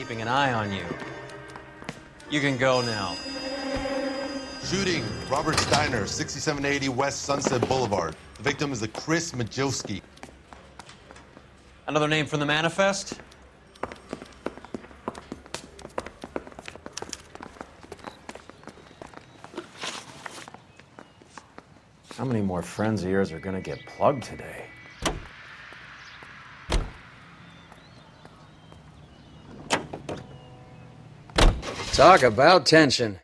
keeping an eye on you. You can go now. Shooting, Robert Steiner, 6780 West Sunset Boulevard. The victim is a Chris Majowski. Another name from the manifest? How many more friends of yours are gonna get plugged today? Talk about tension.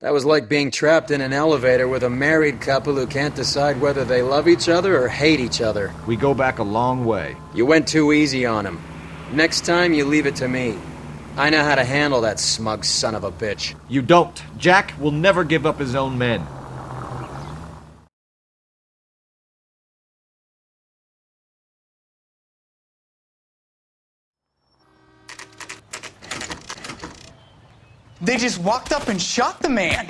That was like being trapped in an elevator with a married couple who can't decide whether they love each other or hate each other. We go back a long way. You went too easy on him. Next time, you leave it to me. I know how to handle that smug son of a bitch. You don't. Jack will never give up his own men. They just walked up and shot the man.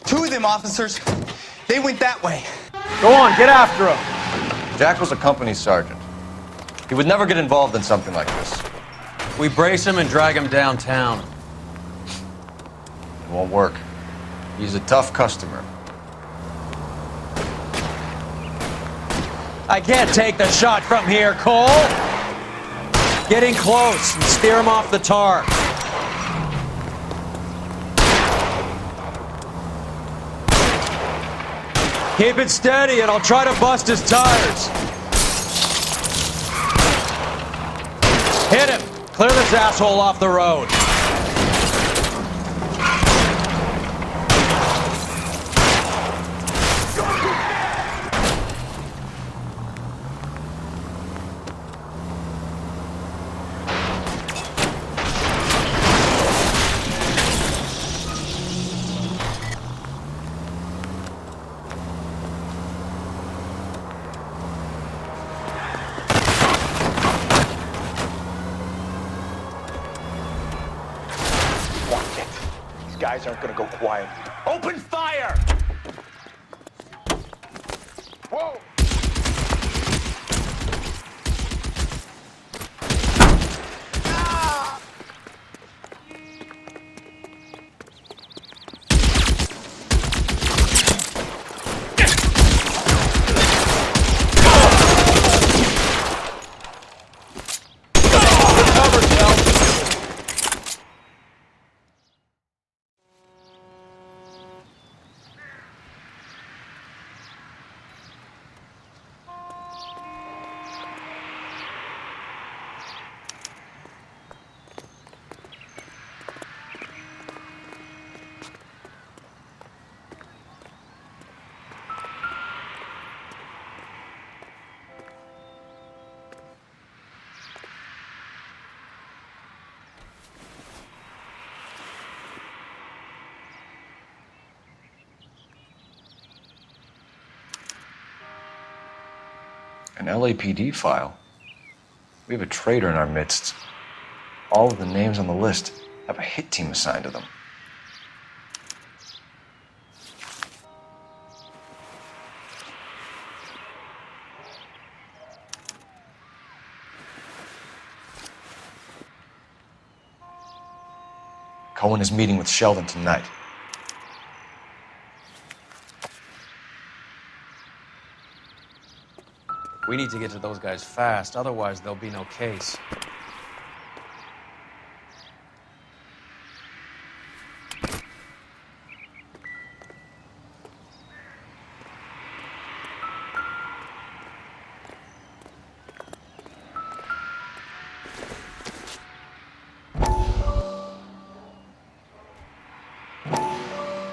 Two of them officers, they went that way. Go on, get after him! Jack was a company sergeant. He would never get involved in something like this. We brace him and drag him downtown. It won't work. He's a tough customer. I can't take the shot from here, Cole! Get in close and steer him off the tar. Keep it steady and I'll try to bust his tires. Hit him! Clear this asshole off the road. Guys aren't gonna go quiet. Open fire! Whoa! An LAPD file? We have a traitor in our midst. All of the names on the list have a hit team assigned to them. Cohen is meeting with Sheldon tonight. We need to get to those guys fast, otherwise there'll be no case.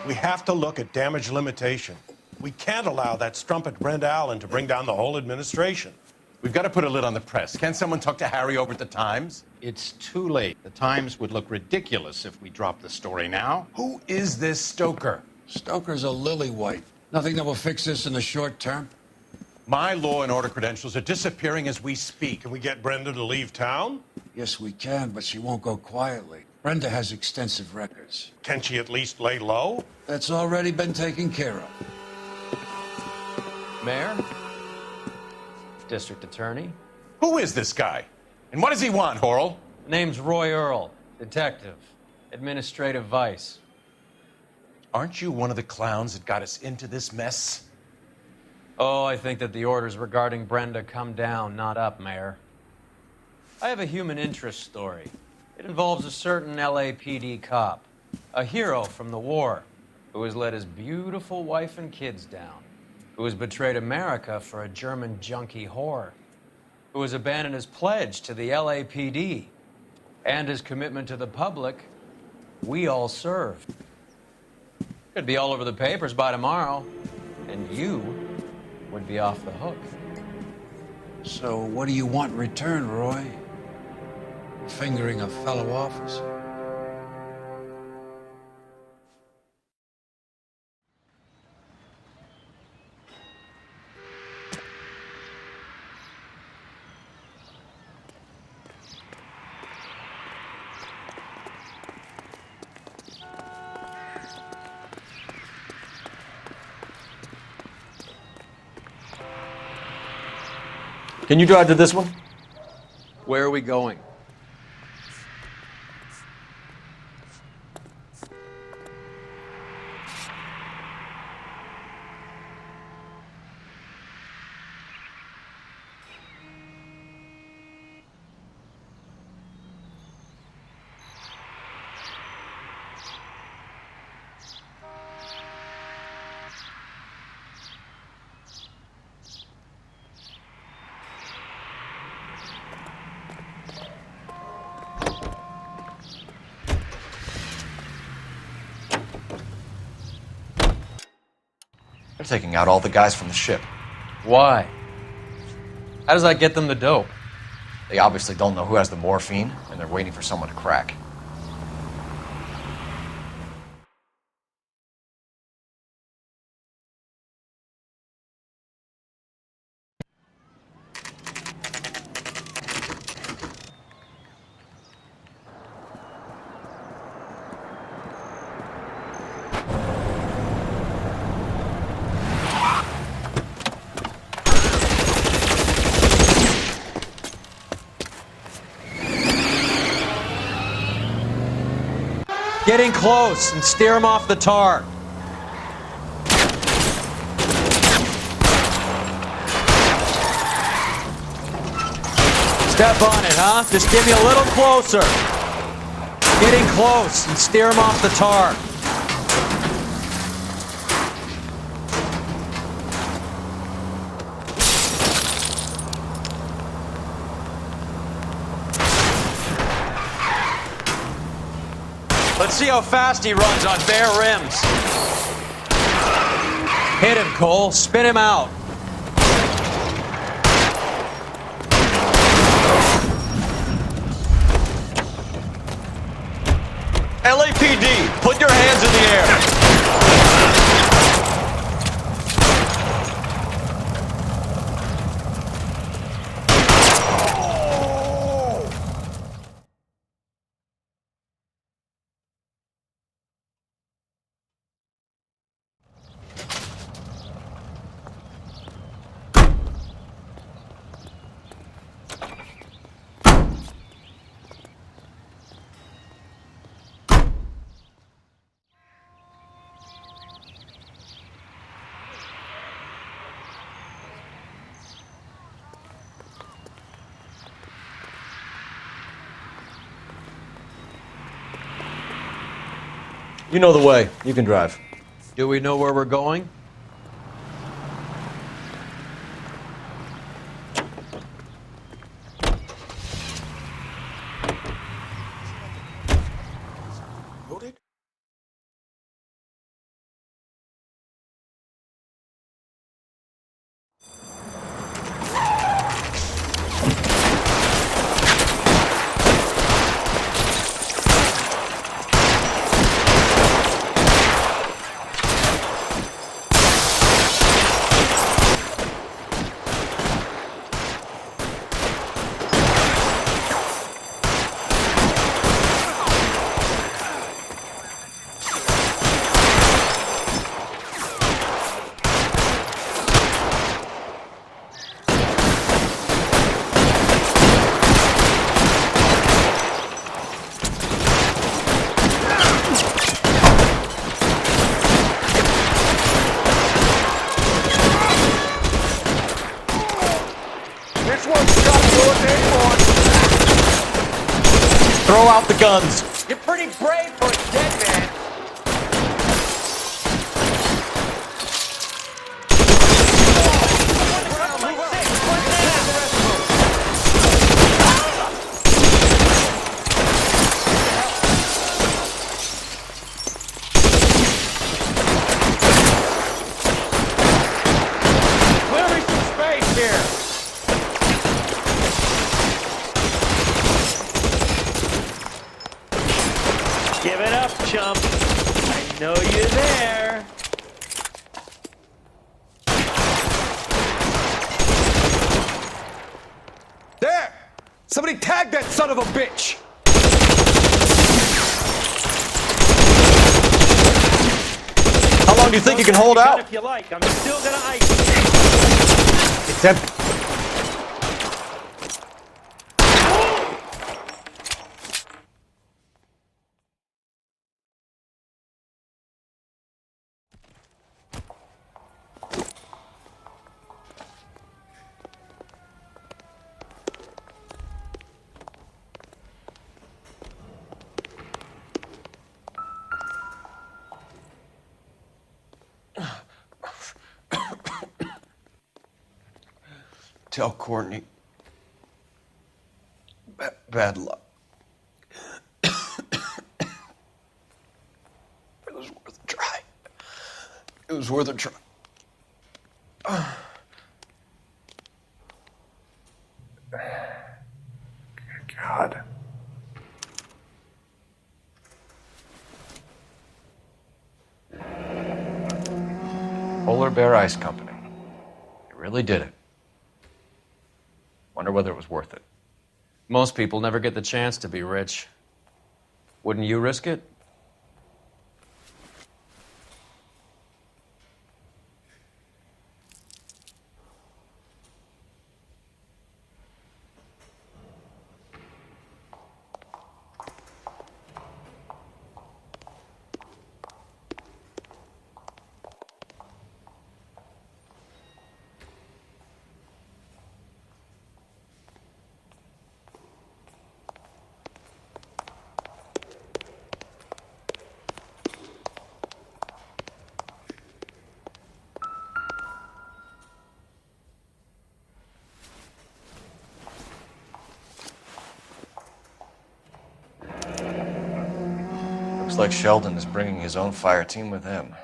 We have to look at damage limitation. We can't allow that strumpet Brent Allen to bring down the whole administration. We've got to put a lid on the press. Can't someone talk to Harry over at the Times? It's too late. The Times would look ridiculous if we dropped the story now. Who is this Stoker? Stoker's a lily-white. Nothing that will fix this in the short term. My law and order credentials are disappearing as we speak. Can we get Brenda to leave town? Yes, we can, but she won't go quietly. Brenda has extensive records. Can she at least lay low? That's already been taken care of. Mayor? District Attorney? Who is this guy? And what does he want, Horrell? Name's Roy Earl, detective, administrative vice. Aren't you one of the clowns that got us into this mess? Oh, I think that the orders regarding Brenda come down, not up, Mayor. I have a human interest story. It involves a certain LAPD cop, a hero from the war, who has let his beautiful wife and kids down, who has betrayed America for a German junkie whore, who has abandoned his pledge to the LAPD and his commitment to the public we all served. Could be all over the papers by tomorrow, and you would be off the hook. So what do you want in return, Roy? Fingering a fellow officer? Can you drive to this one? Where are we going? They're taking out all the guys from the ship. Why? How does that get them the dope? They obviously don't know who has the morphine, and they're waiting for someone to crack. Get in close and steer him off the tar. Step on it, huh? Just get me a little closer. Get in close and steer him off the tar. Let's see how fast he runs on bare rims. Hit him, Cole. Spin him out. LAPD, put your hands in the air. You know the way. You can drive. Do we know where we're going? Throw out the guns. You're pretty brave for a dead man. Give it up, chump. I know you're there. There! Somebody tag that son of a bitch! How long do you think you can hold out? If you like, I'm still gonna ice. It's empty. Tell Courtney. Bad luck. It was worth a try. It was worth a try. God. Polar Bear Ice Company. You really did it. Wonder whether it was worth it. Most people never get the chance to be rich. Wouldn't you risk it? Looks like Sheldon is bringing his own fire team with him.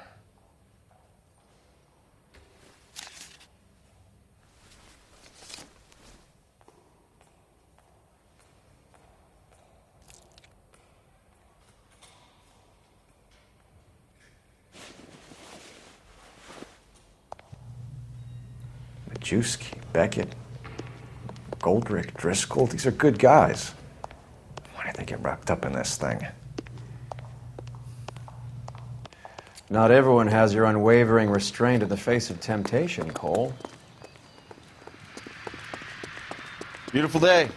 Majewski, Beckett, Goldrick, Driscoll, these are good guys. Why did they get wrapped up in this thing? Not everyone has your unwavering restraint in the face of temptation, Cole. Beautiful day.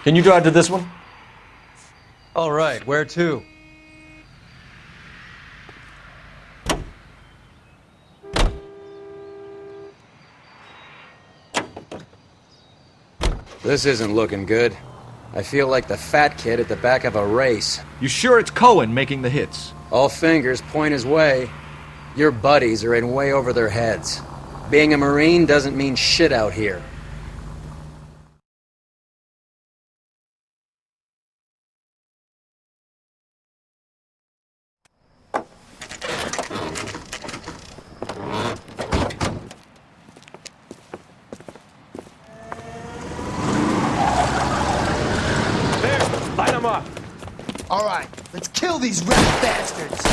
Can you drive to this one? All right, where to? This isn't looking good. I feel like the fat kid at the back of a race. You sure it's Cohen making the hits? All fingers point his way. Your buddies are in way over their heads. Being a Marine doesn't mean shit out here. Light them up. All right, let's kill these rat bastards.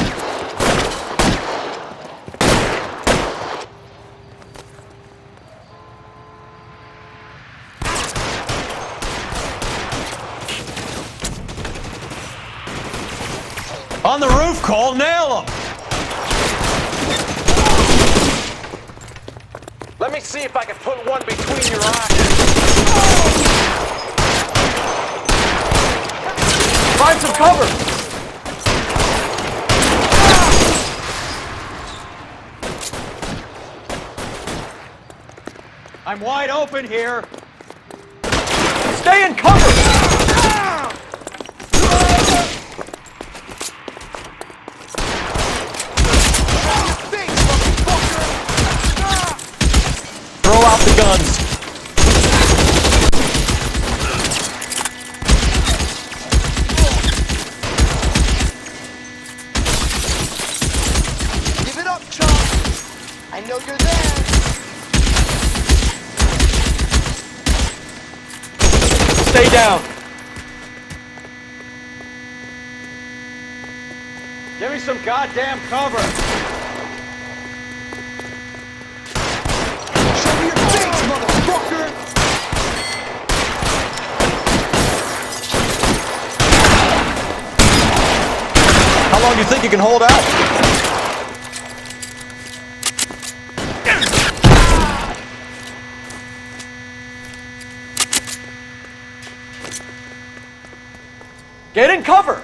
On the roof, Cole, nail him! Let me see if I can put one between your eyes. Find some cover! I'm wide open here. Stay in cover! Throw out the guns. Give it up, chump. I know you're there. Stay down. Give me some goddamn cover. Show me your face, motherfucker. How long do you think you can hold out? Get in cover!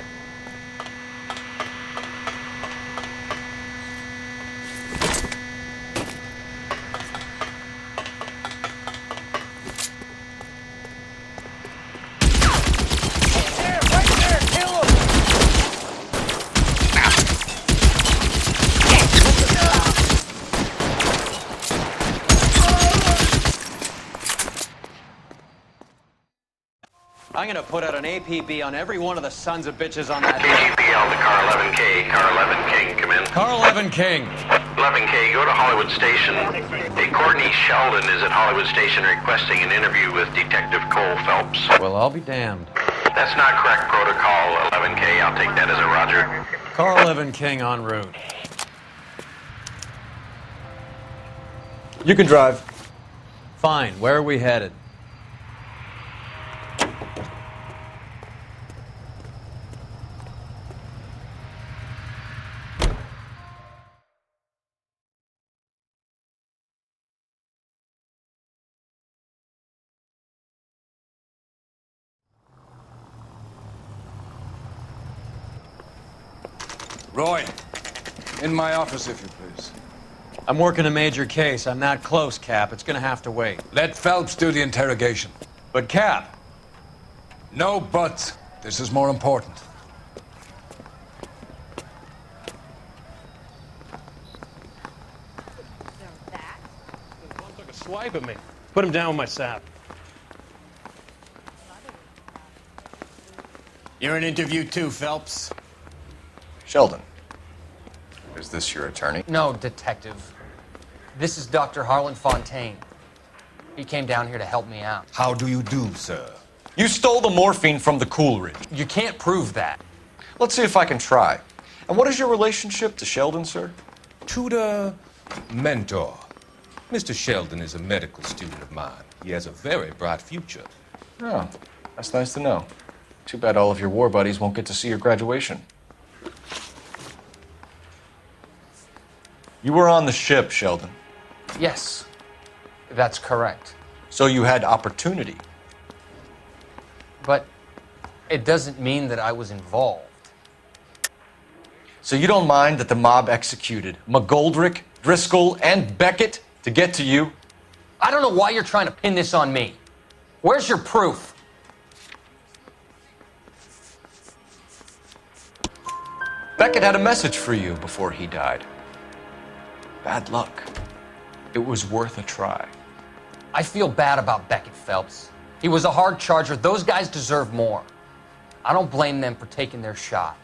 I'm gonna put out an APB on every one of the sons of bitches on that hill. KGPL to car 11K. Car 11 King, come in. Car 11 King. 11K, go to Hollywood Station. Hey, Courtney Sheldon is at Hollywood Station requesting an interview with Detective Cole Phelps. Well, I'll be damned. That's not correct protocol, 11K. I'll take that as a roger. Car 11 King en route. You can drive. Fine, where are we headed? Roy, in my office, if you please. I'm working a major case. I'm not close, Cap. It's gonna have to wait. Let Phelps do the interrogation. But, Cap. No buts. This is more important. One took a swipe at me. Put him down with my sap. You're in interview too, Phelps. Sheldon, is this your attorney? No, detective. This is Dr. Harlan Fontaine. He came down here to help me out. How do you do, sir? You stole the morphine from the Coolridge. You can't prove that. Let's see if I can try. And what is your relationship to Sheldon, sir? Tutor, mentor. Mr. Sheldon is a medical student of mine. He has a very bright future. Oh, that's nice to know. Too bad all of your war buddies won't get to see your graduation. You were on the ship, Sheldon. Yes, that's correct. So you had opportunity. But it doesn't mean that I was involved. So you don't mind that the mob executed McGoldrick, Driscoll, and Beckett to get to you? I don't know why you're trying to pin this on me. Where's your proof? Beckett had a message for you before he died. Bad luck. It was worth a try. I feel bad about Beckett, Phelps. He was a hard charger. Those guys deserve more. I don't blame them for taking their shot.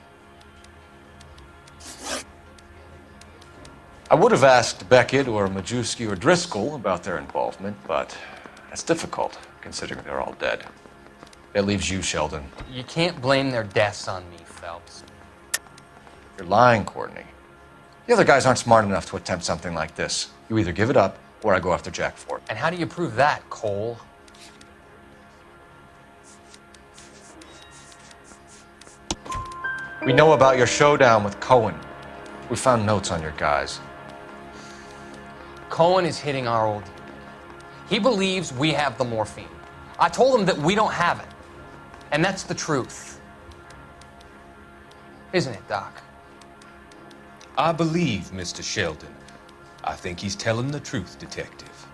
I would have asked Beckett or Majewski or Driscoll about their involvement, but that's difficult, considering they're all dead. That leaves you, Sheldon. You can't blame their deaths on me, Phelps. You're lying, Courtney. The other guys aren't smart enough to attempt something like this. You either give it up, or I go after Jack for it. And how do you prove that, Cole? We know about your showdown with Cohen. We found notes on your guys. Cohen is hitting our old. He believes we have the morphine. I told him that we don't have it. And that's the truth. Isn't it, Doc? I believe Mr. Sheldon. I think he's telling the truth, Detective.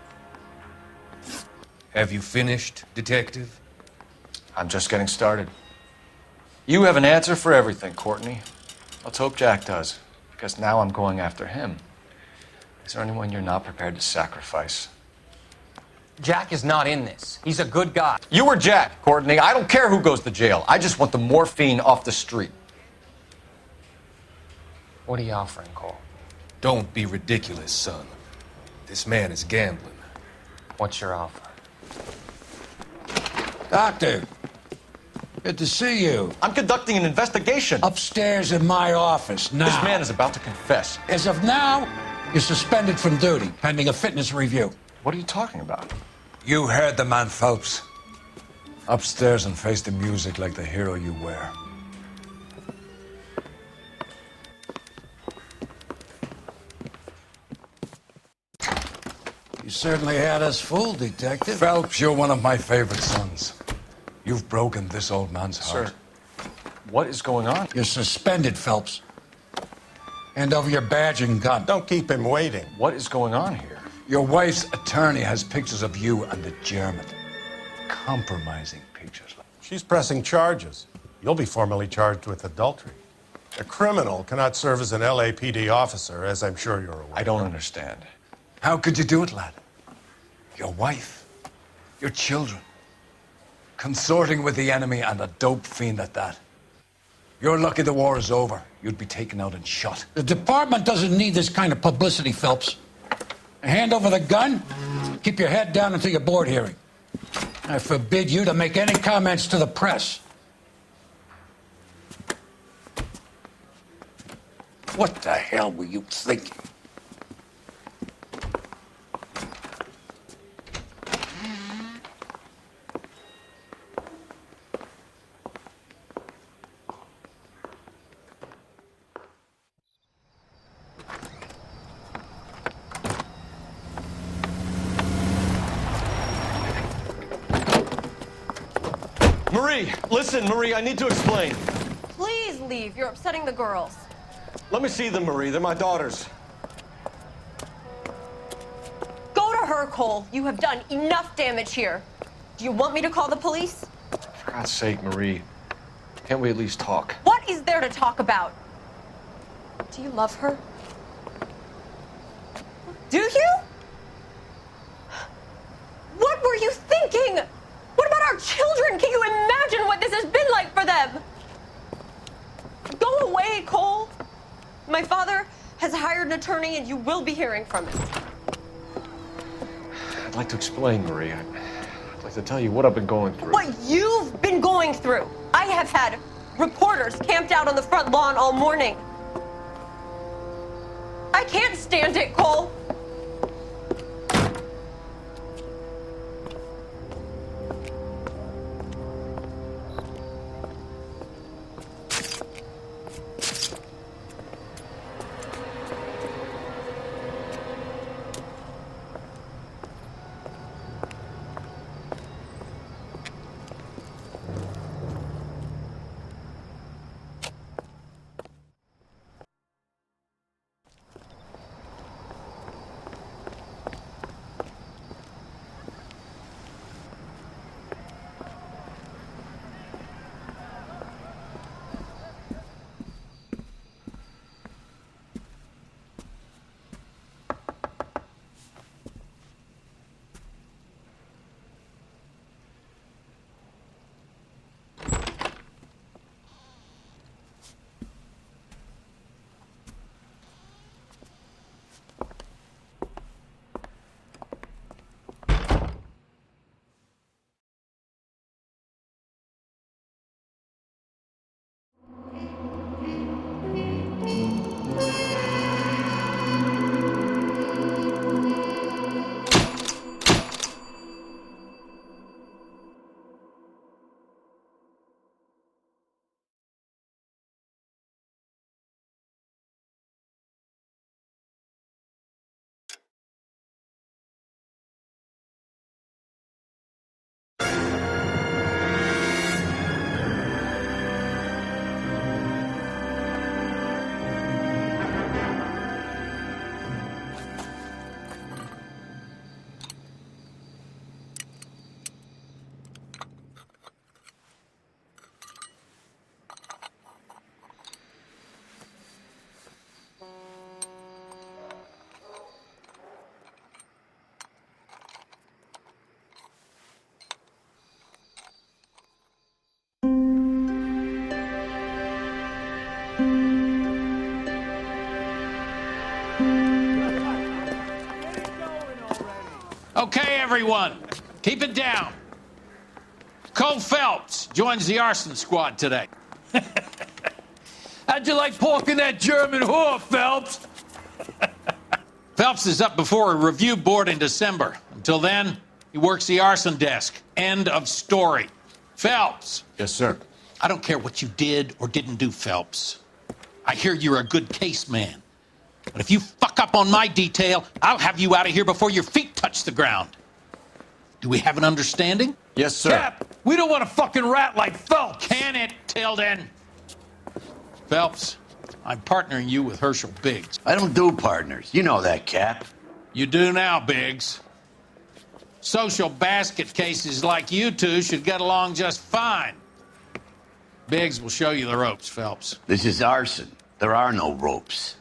Have you finished, Detective? I'm just getting started. You have an answer for everything, Courtney. Let's hope Jack does, because now I'm going after him. Is there anyone you're not prepared to sacrifice? Jack is not in this. He's a good guy. You or Jack, Courtney. I don't care who goes to jail. I just want the morphine off the street. What are you offering, Cole? Don't be ridiculous, son. This man is gambling. What's your offer? Doctor, good to see you. I'm conducting an investigation. Upstairs in my office now. This man is about to confess. As of now, you're suspended from duty, pending a fitness review. What are you talking about? You heard the man, Phelps. Upstairs and face the music like the hero you were. You certainly had us fooled, Detective. Phelps, you're one of my favorite sons. You've broken this old man's heart. Sir, what is going on? You're suspended, Phelps. Hand over your badge and gun. Don't keep him waiting. What is going on here? Your wife's attorney has pictures of you and the German. Compromising pictures. She's pressing charges. You'll be formally charged with adultery. A criminal cannot serve as an LAPD officer, as I'm sure you're aware. I don't understand. How could you do it, lad? Your wife, your children, consorting with the enemy and a dope fiend at that. You're lucky the war is over. You'd be taken out and shot. The department doesn't need this kind of publicity, Phelps. Hand over the gun, keep your head down until your board hearing. I forbid you to make any comments to the press. What the hell were you thinking? Marie, listen, Marie, I need to explain. Please leave. You're upsetting the girls. Let me see them, Marie. They're my daughters. Go to her, Cole. You have done enough damage here. Do you want me to call the police? For God's sake, Marie. Can't we at least talk? What is there to talk about? Do you love her? Do you? What were you thinking? What about our children? Can you imagine what this has been like for them? Go away, Cole. My father has hired an attorney and you will be hearing from him. I'd like to explain, Marie. I'd like to tell you what I've been going through. What you've been going through. I have had reporters camped out on the front lawn all morning. I can't stand it, Cole. Everyone, keep it down. Cole Phelps joins the arson squad today. How'd you like porking that German whore, Phelps? Phelps is up before a review board in December. Until then, he works the arson desk. End of story. Phelps. Yes, sir. I don't care what you did or didn't do, Phelps. I hear you're a good case man. But if you fuck up on my detail, I'll have you out of here before your feet touch the ground. Do we have an understanding? Yes, sir. Cap, we don't want a fucking rat like Phelps. Can it, Tilden? Phelps, I'm partnering you with Herschel Biggs. I don't do partners. You know that, Cap. You do now, Biggs. Social basket cases like you two should get along just fine. Biggs will show you the ropes, Phelps. This is arson. There are no ropes.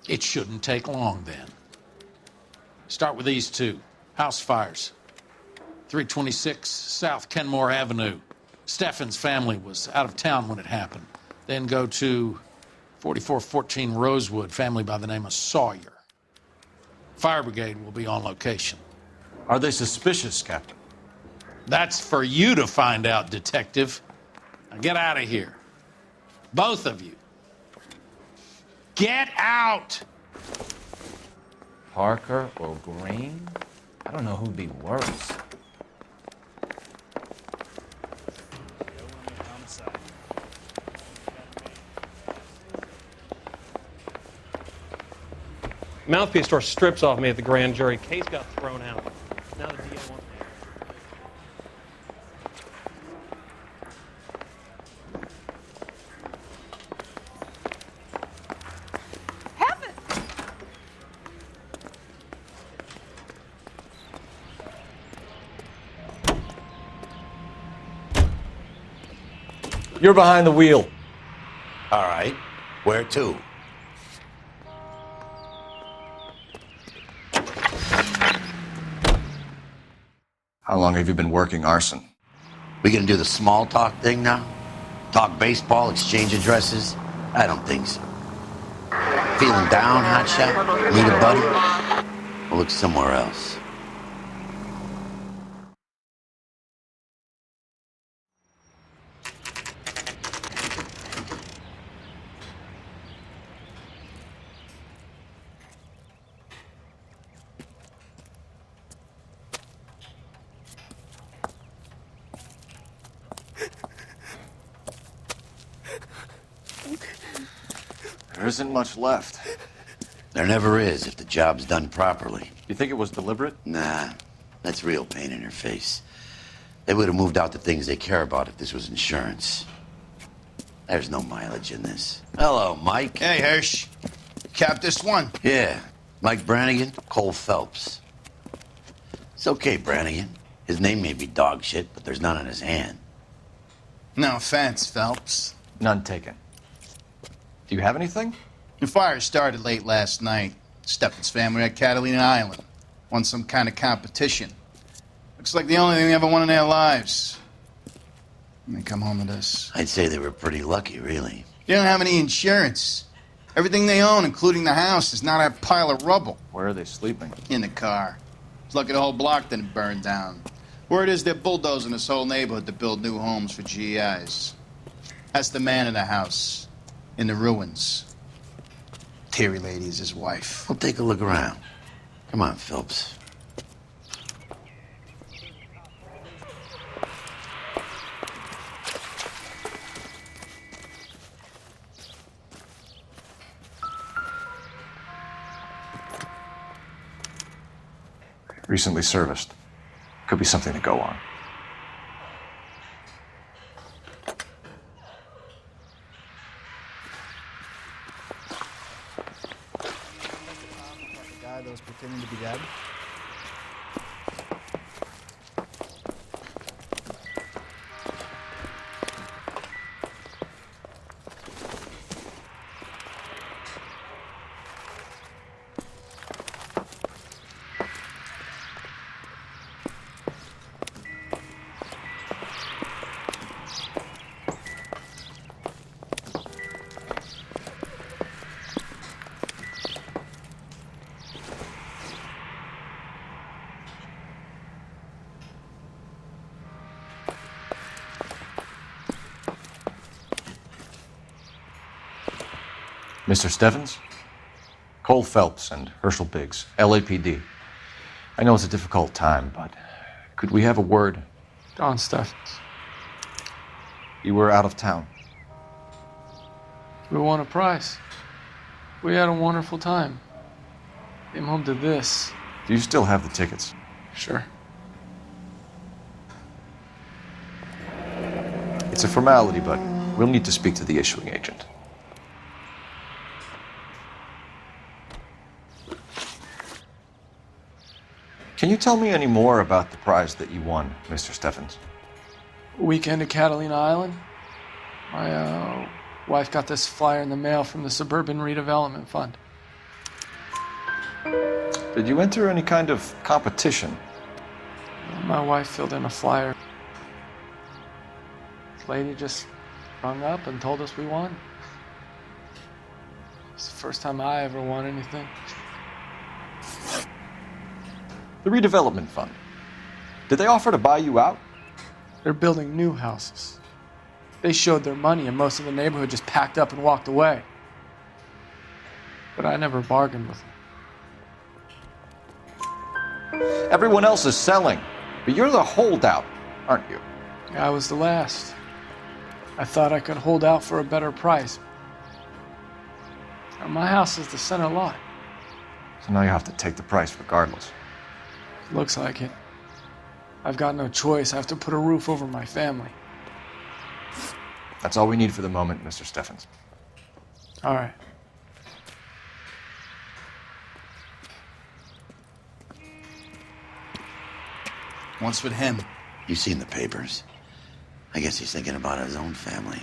It shouldn't take long, then. Start with these two. House fires. 326 South Kenmore Avenue. Steffen's family was out of town when it happened. Then go to 4414 Rosewood, family by the name of Sawyer. Fire brigade will be on location. Are they suspicious, Captain? That's for you to find out, Detective. Now get out of here. Both of you. Get out! Parker or Green? I don't know who'd be worse. Mouthpiece store strips off me at the grand jury. Case got thrown out. Now the DA wants me. You're behind the wheel. All right. Where to? How long have you been working arson? We gonna do the small talk thing now? Talk baseball, exchange addresses? I don't think so. Feeling down, hotshot? Need a buddy? We'll look somewhere else. There isn't much left. There never is if the job's done properly. You think it was deliberate? Nah, that's real pain in her face. They would have moved out the things they care about if this was insurance. There's no mileage in this. Hello, Mike. Hey, Hirsch. Cap this one. Yeah, Mike Brannigan, Cole Phelps. It's okay, Brannigan. His name may be dog shit, but there's none on his hand. No offense, Phelps. None taken. Do you have anything? The fire started late last night. Steffen's family at Catalina Island. Won some kind of competition. Looks like the only thing they ever won in their lives. And they come home to this. I'd say they were pretty lucky, really. They don't have any insurance. Everything they own, including the house, is not a pile of rubble. Where are they sleeping? In the car. It's lucky the whole block didn't burn down. Word is they're bulldozing this whole neighborhood to build new homes for GIs. That's the man in the house. In the ruins. Terry lady is his wife. We'll take a look around. Come on, Phelps. Recently serviced. Could be something to go on. That was pretending to be dead. Mr. Stevens? Cole Phelps and Herschel Biggs, LAPD. I know it's a difficult time, but could we have a word? Don Steffens. You were out of town. We won a prize. We had a wonderful time. Came home to this. Do you still have the tickets? Sure. It's a formality, but we'll need to speak to the issuing agent. Can you tell me any more about the prize that you won, Mr. Steffens? Weekend at Catalina Island. My wife got this flyer in the mail from the Suburban Redevelopment Fund. Did you enter any kind of competition? My wife filled in a flyer. This lady just rung up and told us we won. It's the first time I ever won anything. The redevelopment fund. Did they offer to buy you out? They're building new houses. They showed their money and most of the neighborhood just packed up and walked away. But I never bargained with them. Everyone else is selling, but you're the holdout, aren't you? I was the last. I thought I could hold out for a better price. Now, my house is the center lot. So now you have to take the price regardless. Looks like it. I've got no choice. I have to put a roof over my family. That's all we need for the moment, Mr. Steffens. All right. What's with him? You've seen the papers. I guess he's thinking about his own family.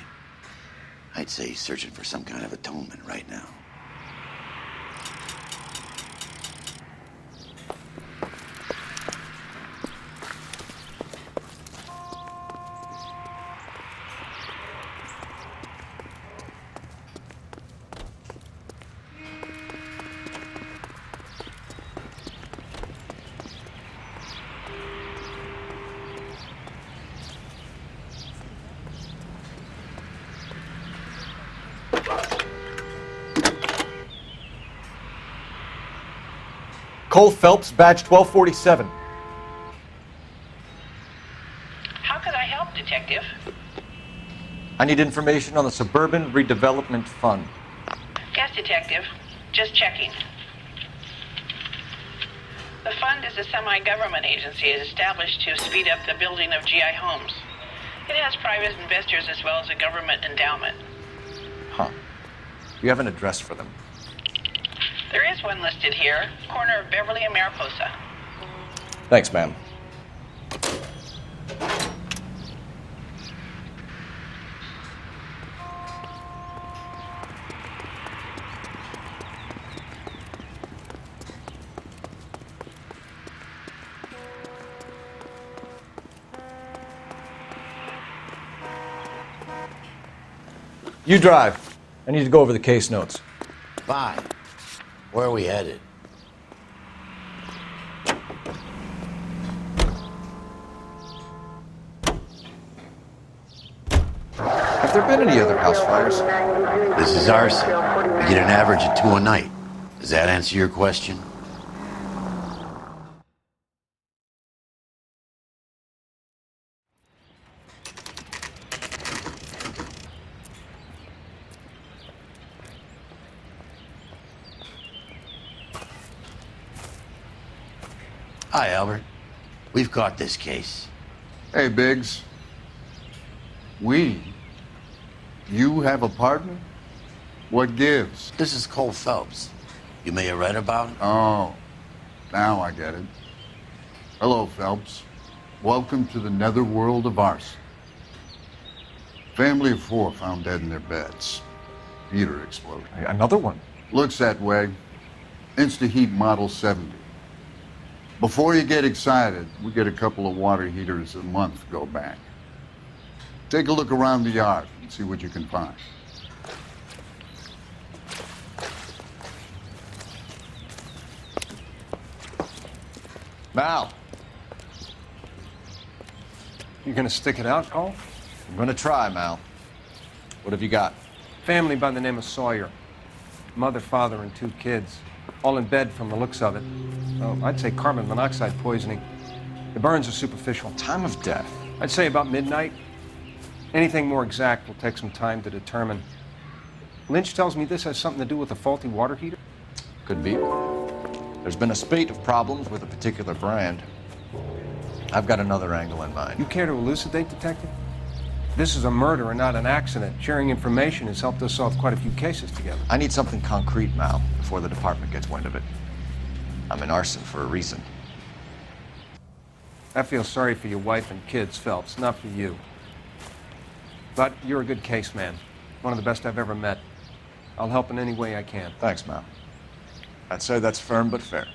I'd say he's searching for some kind of atonement right now. Cole Phelps, badge 1247. How could I help, Detective? I need information on the Suburban Redevelopment Fund. Yes, Detective. Just checking. The fund is a semi-government agency established to speed up the building of GI homes. It has private investors as well as a government endowment. Huh. You have an address for them? There is one listed here, corner of Beverly and Mariposa. Thanks, ma'am. You drive. I need to go over the case notes. Fine. Where are we headed? Have there been any other house fires? This is arson. We get an average of 2 a night. Does that answer your question? Hi, Albert. We've caught this case. Hey, Biggs. We? You have a partner? What gives? This is Cole Phelps. You may have read about him. Oh, now I get it. Hello, Phelps. Welcome to the netherworld of arson. Family of 4 found dead in their beds. Heater exploded. Another one? Looks that way. Insta-heat Model 70. Before you get excited, we get a couple of water heaters a month go back. Take a look around the yard and see what you can find. Mal. You gonna stick it out, Cole? I'm gonna try, Mal. What have you got? Family by the name of Sawyer. Mother, father, and 2 kids. All in bed from the looks of it. Well, I'd say carbon monoxide poisoning. The burns are superficial. Time of death? I'd say about midnight. Anything more exact will take some time to determine. Lynch tells me this has something to do with a faulty water heater. Could be. There's been a spate of problems with a particular brand. I've got another angle in mind. You care to elucidate, Detective? This is a murder and not an accident. Sharing information has helped us solve quite a few cases together. I need something concrete, Mal, before the department gets wind of it. I'm in arson for a reason. I feel sorry for your wife and kids, Phelps, not for you. But you're a good case man. One of the best I've ever met. I'll help in any way I can. Thanks, Mal. I'd say that's firm but fair.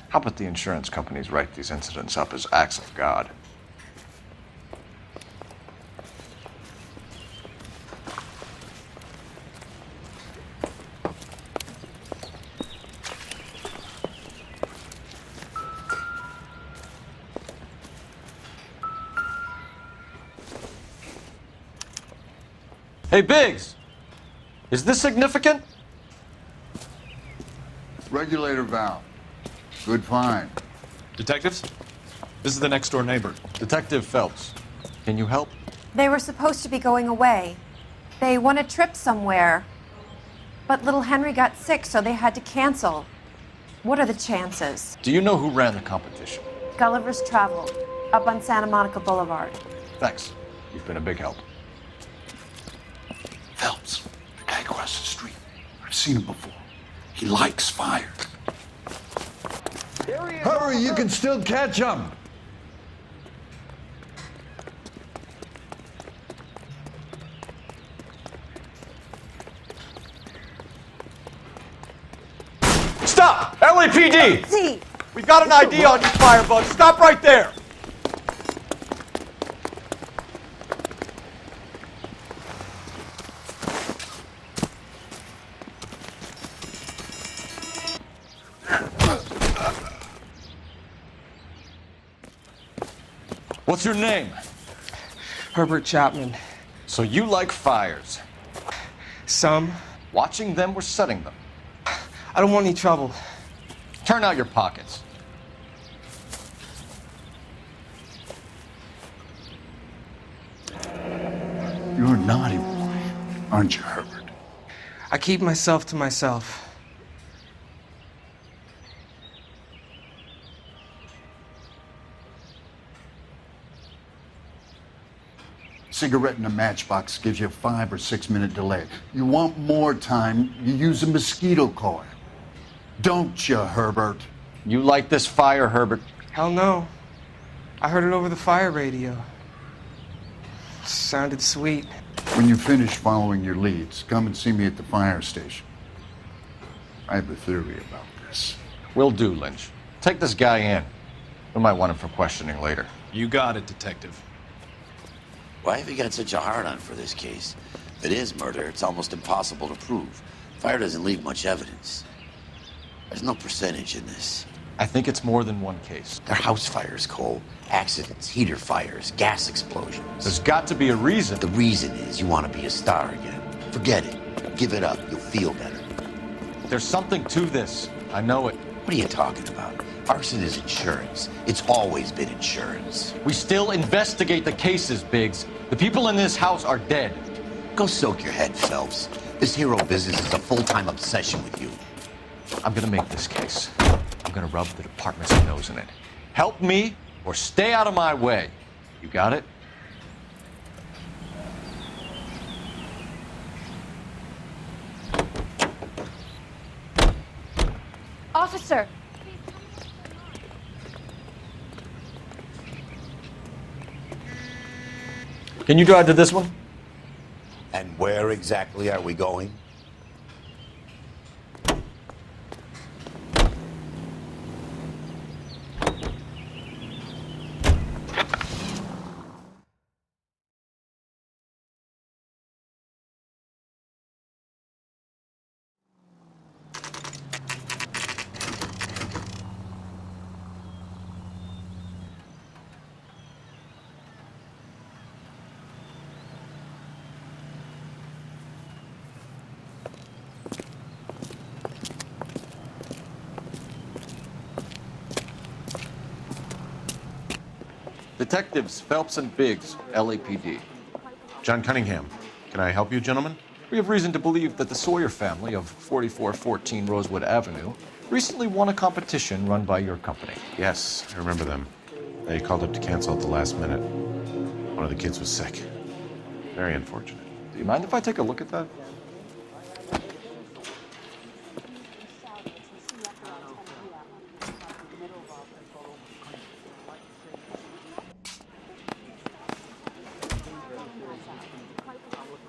How about the insurance companies write these incidents up as acts of God? Hey, Biggs! Is this significant? Regulator valve. Good find. Detectives? This is the next door neighbor. Detective Phelps. Can you help? They were supposed to be going away. They won a trip somewhere. But little Henry got sick, so they had to cancel. What are the chances? Do you know who ran the competition? Gulliver's Travel, up on Santa Monica Boulevard. Thanks. You've been a big help. Phelps, the guy across the street. I've seen him before. He likes fire. Hurry, you can still catch him. Stop! LAPD! See. We've got an ID on you, Firebug. Stop right there! What's your name? Herbert Chapman. So you like fires? Some. Watching them or setting them? I don't want any trouble. Turn out your pockets. You're a naughty boy, aren't you, Herbert? I keep myself to myself. Cigarette in a matchbox gives you a 5 or 6 minute delay. You want more time, you use a mosquito coil. Don't you, Herbert? You like this fire, Herbert? Hell no. I heard it over the fire radio. Sounded sweet. When you finish following your leads, come and see me at the fire station. I have a theory about this. Will do, Lynch. Take this guy in. We might want him for questioning later. You got it, Detective. Why have you got such a hard-on for this case? If it is murder, it's almost impossible to prove. Fire doesn't leave much evidence. There's no percentage in this. I think it's more than one case. They're house fires, Cole. Accidents, heater fires, gas explosions. There's got to be a reason. The reason is you want to be a star again. Forget it. Give it up. You'll feel better. There's something to this. I know it. What are you talking about? Arson is insurance. It's always been insurance. We still investigate the cases, Biggs. The people in this house are dead. Go soak your head, Phelps. This hero business is a full-time obsession with you. I'm gonna make this case. I'm gonna rub the department's nose in it. Help me or stay out of my way. You got it? Officer! Can you drive to this one? And where exactly are we going? Detectives Phelps and Biggs, LAPD. John Cunningham. Can I help you, gentlemen? We have reason to believe that the Sawyer family of 4414 Rosewood Avenue recently won a competition run by your company. Yes, I remember them. They called up to cancel at the last minute. One of the kids was sick. Very unfortunate. Do you mind if I take a look at that?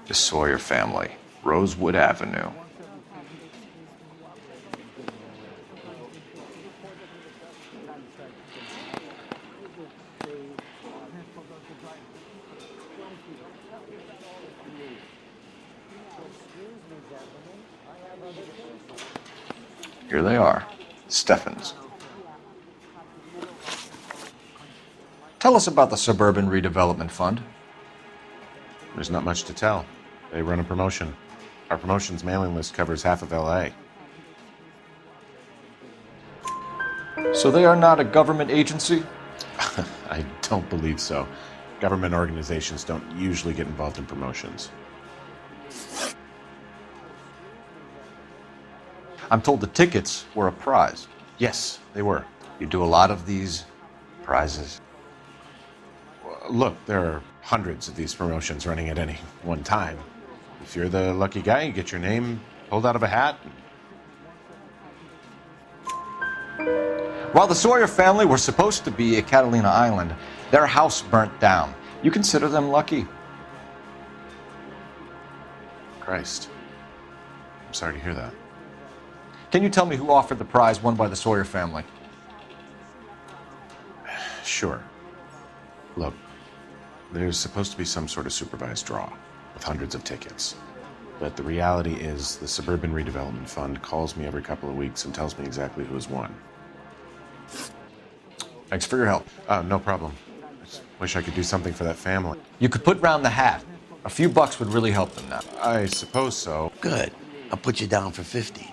The Sawyer family, Rosewood Avenue. Here they are, Steffens. Tell us about the Suburban Redevelopment Fund. There's not much to tell. They run a promotion. Our promotion's mailing list covers half of LA. So they are not a government agency? I don't believe so. Government organizations don't usually get involved in promotions. I'm told the tickets were a prize. Yes, they were. You do a lot of these prizes? Look, there are hundreds of these promotions running at any one time. If you're the lucky guy, you get your name pulled out of a hat. While the Sawyer family were supposed to be at Catalina Island, their house burnt down. You consider them lucky? Christ. I'm sorry to hear that. Can you tell me who offered the prize won by the Sawyer family? Sure. Look, there's supposed to be some sort of supervised draw with hundreds of tickets. But the reality is the Suburban Redevelopment Fund calls me every couple of weeks and tells me exactly who has won. Thanks for your help. No problem. I just wish I could do something for that family. You could put round the hat. A few bucks would really help them now. I suppose so. Good. I'll put you down for 50.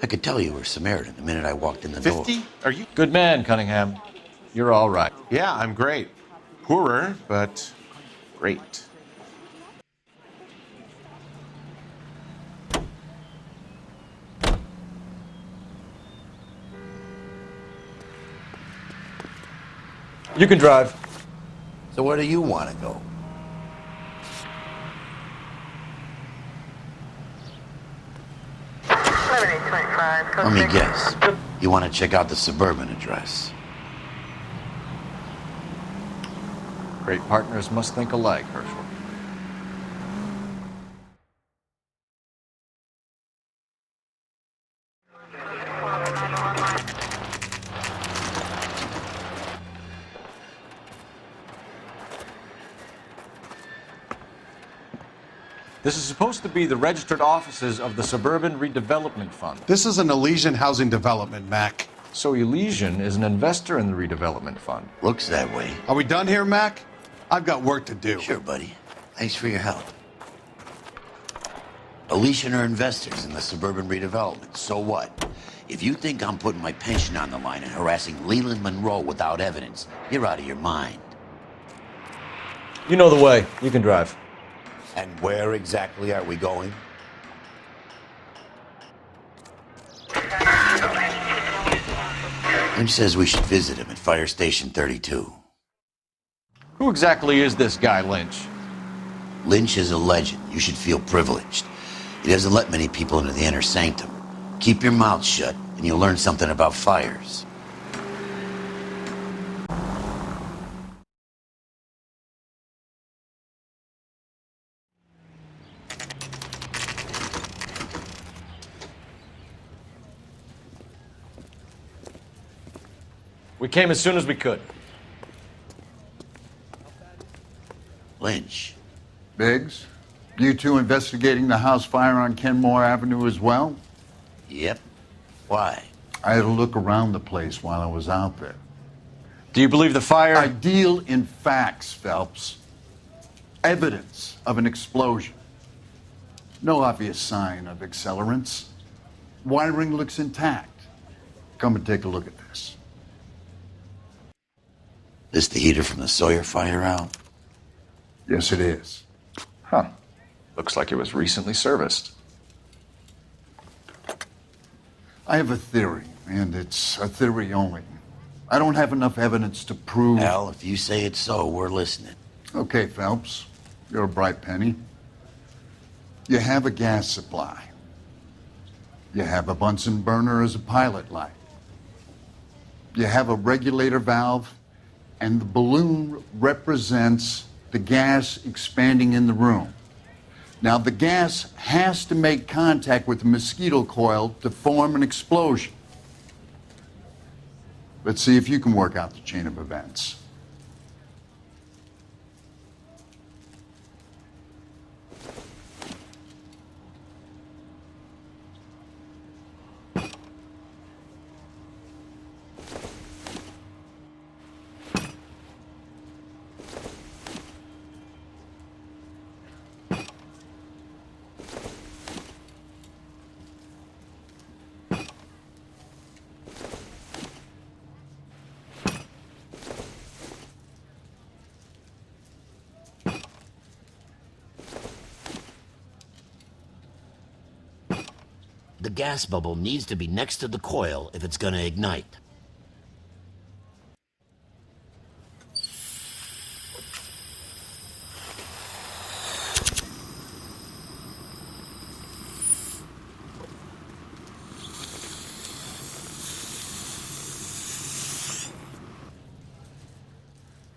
I could tell you were Samaritan the minute I walked in the door. 50? Are you? Good man, Cunningham. You're all right. Yeah, I'm great. Poorer, but great. You can drive. So where do you want to go? Let me guess. You want to check out the Suburban address? Great partners must think alike, Herschel. This is supposed to be the registered offices of the Suburban Redevelopment Fund. This is an Elysian housing development, Mac. So Elysian is an investor in the redevelopment fund. Looks that way. Are we done here, Mac? I've got work to do. Sure, buddy. Thanks for your help. Elysian are investors in the Suburban Redevelopment. So what? If you think I'm putting my pension on the line and harassing Leland Monroe without evidence, you're out of your mind. You know the way. You can drive. And where exactly are we going? Lynch says we should visit him at Fire Station 32. Who exactly is this guy, Lynch? Lynch is a legend. You should feel privileged. He doesn't let many people into the inner sanctum. Keep your mouth shut, and you'll learn something about fires. We came as soon as we could. Lynch. Biggs, you two investigating the house fire on Kenmore Avenue as well? Yep. Why? I had a look around the place while I was out there. Do you believe the fire? I deal in facts, Phelps. Evidence of an explosion. No obvious sign of accelerants. Wiring looks intact. Come and take a look at this. This the heater from the Sawyer fire, Al? Yes, it is. Huh. Looks like it was recently serviced. I have a theory, and it's a theory only. I don't have enough evidence to prove... Al, if you say it's so, we're listening. Okay, Phelps. You're a bright penny. You have a gas supply. You have a Bunsen burner as a pilot light. You have a regulator valve, and the balloon represents the gas expanding in the room. Now, the gas has to make contact with the mosquito coil to form an explosion. Let's see if you can work out the chain of events. The gas bubble needs to be next to the coil if it's gonna ignite.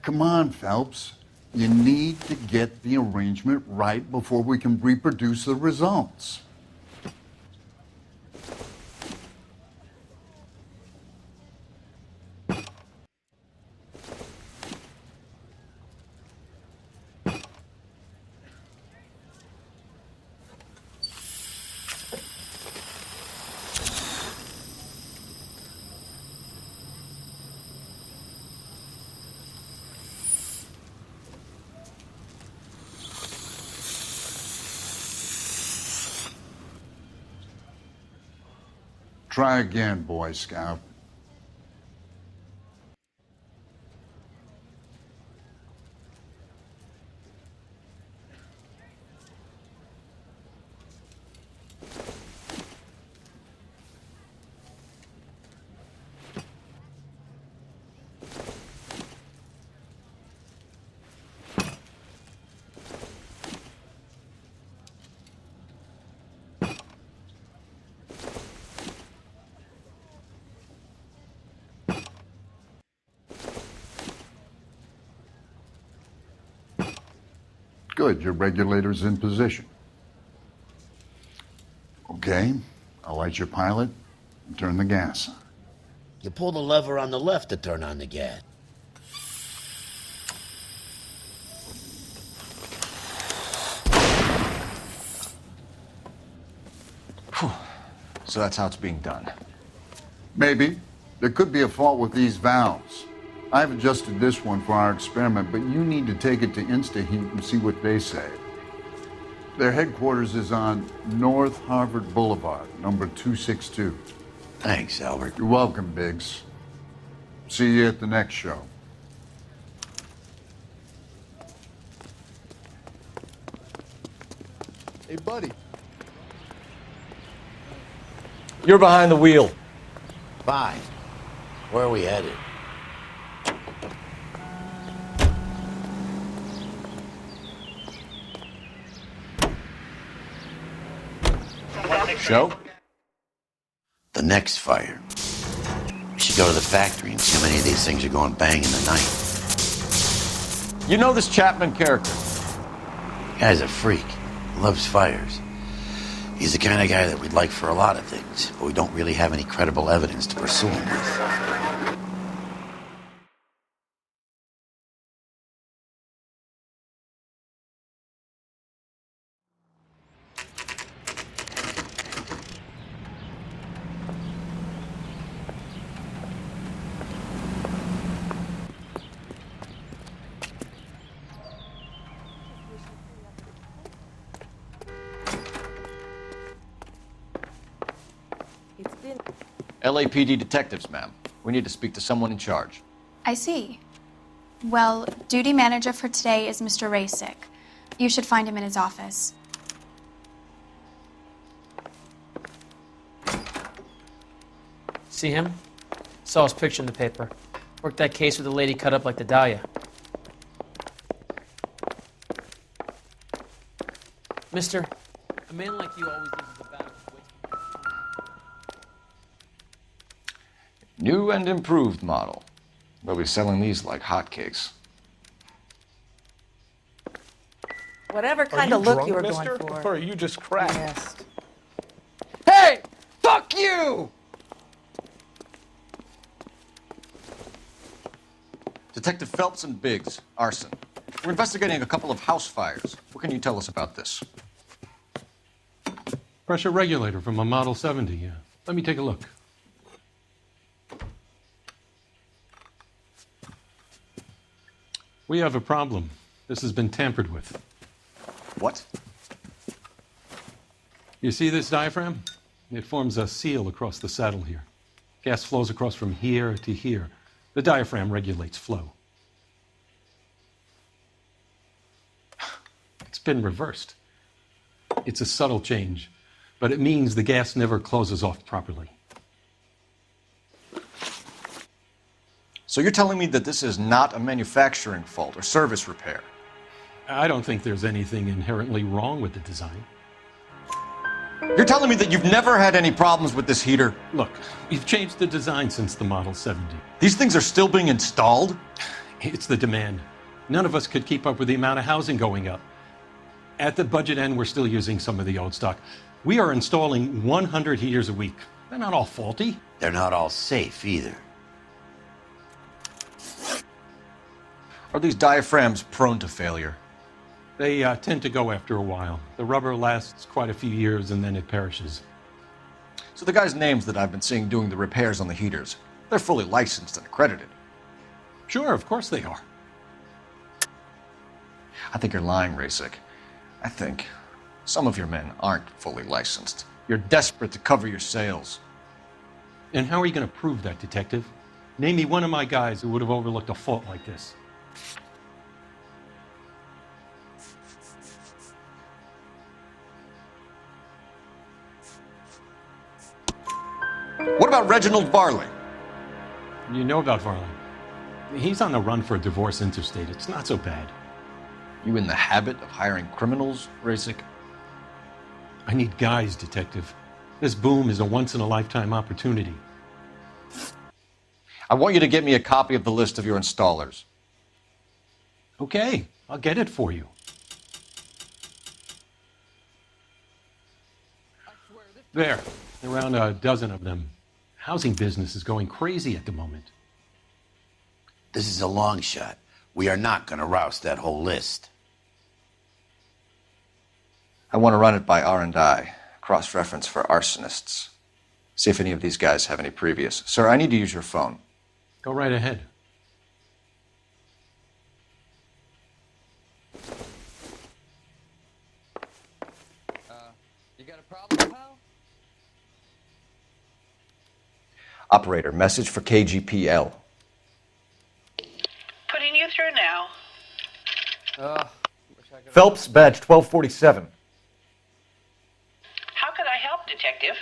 Come on, Phelps. You need to get the arrangement right before we can reproduce the results. Try again, Boy Scout. Good, your regulator's in position. Okay, I'll light your pilot and turn the gas on. You pull the lever on the left to turn on the gas. Whew. So that's how it's being done. Maybe. There could be a fault with these valves. I've adjusted this one for our experiment, but you need to take it to InstaHeat and see what they say. Their headquarters is on North Harvard Boulevard, number 262. Thanks, Albert. You're welcome, Biggs. See you at the next show. Hey, buddy. You're behind the wheel. Fine. Where are we headed? Show? The next fire. We should go to the factory and see how many of these things are going bang in the night. You know this Chapman character? Guy's a freak. Loves fires. He's the kind of guy that we'd like for a lot of things, but we don't really have any credible evidence to pursue him with. LAPD detectives, ma'am. We need to speak to someone in charge. I see. Well, duty manager for today is Mr. Rasick. You should find him in his office. See him? Saw his picture in the paper. Worked that case with the lady cut up like the Dahlia. Mister, a man like you always uses the battle of wits. New and improved model. They'll be selling these like hotcakes. Whatever kind of look you were going for. Or are you just cracked? Yes. Hey! Fuck you! Detective Phelps and Biggs, arson. We're investigating a couple of house fires. What can you tell us about this? Pressure regulator from a Model 70. Let me take a look. We have a problem. This has been tampered with. What? You see this diaphragm? It forms a seal across the saddle here. Gas flows across from here to here. The diaphragm regulates flow. It's been reversed. It's a subtle change, but it means the gas never closes off properly. So you're telling me that this is not a manufacturing fault or service repair? I don't think there's anything inherently wrong with the design. You're telling me that you've never had any problems with this heater? Look, we've changed the design since the Model 70. These things are still being installed? It's the demand. None of us could keep up with the amount of housing going up. At the budget end, we're still using some of the old stock. We are installing 100 heaters a week. They're not all faulty. They're not all safe either. Are these diaphragms prone to failure? They tend to go after a while. The rubber lasts quite a few years and then it perishes. So the guys' names that I've been seeing doing the repairs on the heaters, they're fully licensed and accredited. Sure, of course they are. I think you're lying, Rasick. I think some of your men aren't fully licensed. You're desperate to cover your sales. And how are you going to prove that, Detective? Name me one of my guys who would have overlooked a fault like this. What about Reginald Varley? You know about Varley. He's on the run for a divorce interstate. It's not so bad. You in the habit of hiring criminals, Rasick? I need guys, Detective. This boom is a once-in-a-lifetime opportunity. I want you to get me a copy of the list of your installers. Okay, I'll get it for you. There, around a dozen of them. Housing business is going crazy at the moment. This is a long shot. We are not going to roust that whole list. I want to run it by R&I, cross-reference for arsonists. See if any of these guys have any previous. Sir, I need to use your phone. Go right ahead. You got a problem, pal? Operator, message for KGPL. Putting you through now. Phelps, badge 1247. How could I help, Detective?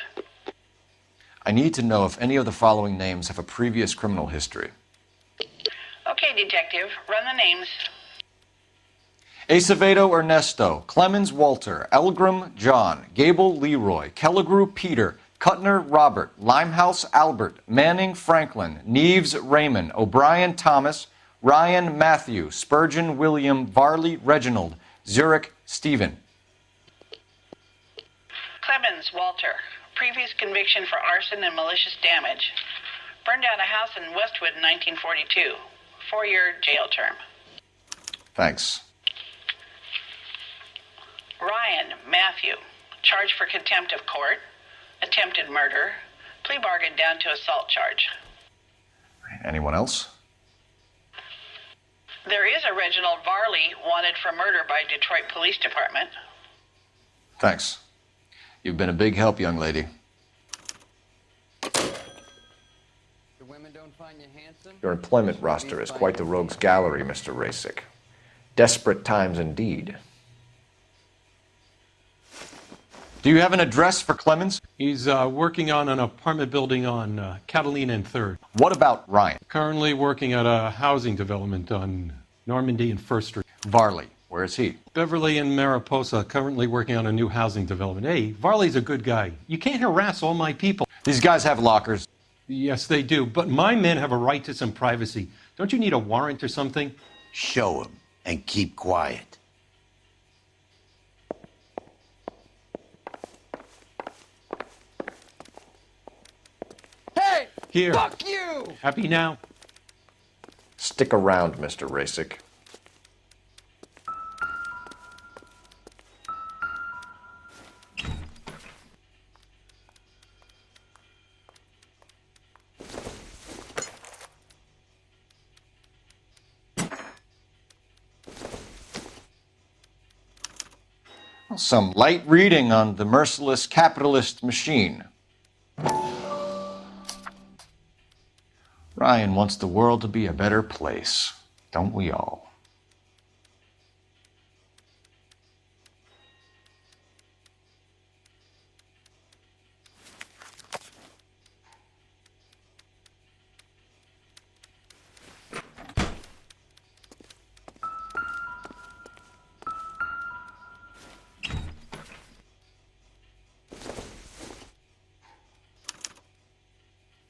I need to know if any of the following names have a previous criminal history. Okay, Detective, run the names. Acevedo Ernesto, Clemens Walter, Elgram John, Gable Leroy, Kelligrew Peter, Cutner Robert, Limehouse Albert, Manning Franklin, Neves Raymond, O'Brien Thomas, Ryan Matthew, Spurgeon William, Varley Reginald, Zurich Stephen. Clemens Walter, previous conviction for arson and malicious damage. Burned down a house in Westwood in 1942. 4-year jail term. Thanks. Ryan Matthew, charged for contempt of court, attempted murder, plea bargain down to assault charge. Anyone else? There is a Reginald Varley wanted for murder by Detroit Police Department. Thanks. You've been a big help, young lady. The women don't Your employment roster is quite the rogues gallery, Mr. Rasick. Desperate times indeed. Do you have an address for Clemens? He's working on an apartment building on Catalina and 3rd. What about Ryan? Currently working at a housing development on Normandy and 1st Street. Varley, where is he? Beverly and Mariposa, currently working on a new housing development. Hey, Varley's a good guy. You can't harass all my people. These guys have lockers. Yes, they do, but my men have a right to some privacy. Don't you need a warrant or something? Show him and keep quiet. Hey! Here. Fuck you! Happy now? Stick around, Mr. Rasick. Some light reading on the merciless capitalist machine. Ryan wants the world to be a better place, don't we all?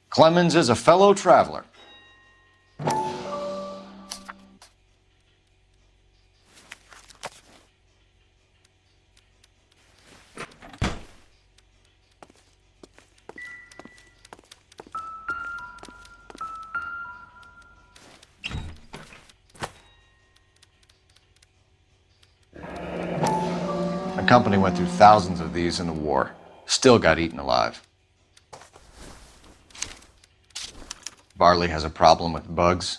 Clemens is a fellow traveler. My company went through thousands of these in the war. Still got eaten alive. Varley has a problem with bugs.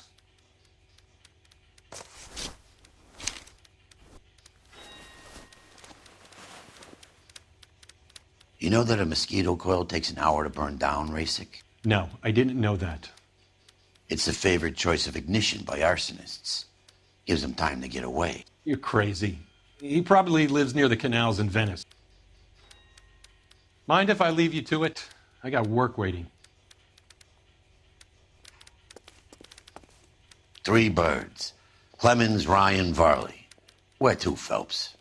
You know that a mosquito coil takes an hour to burn down, Rasick? No, I didn't know that. It's the favorite choice of ignition by arsonists. Gives them time to get away. You're crazy. He probably lives near the canals in Venice. Mind if I leave you to it? I got work waiting. 3 birds. Clemens, Ryan, Varley. Where to, Phelps?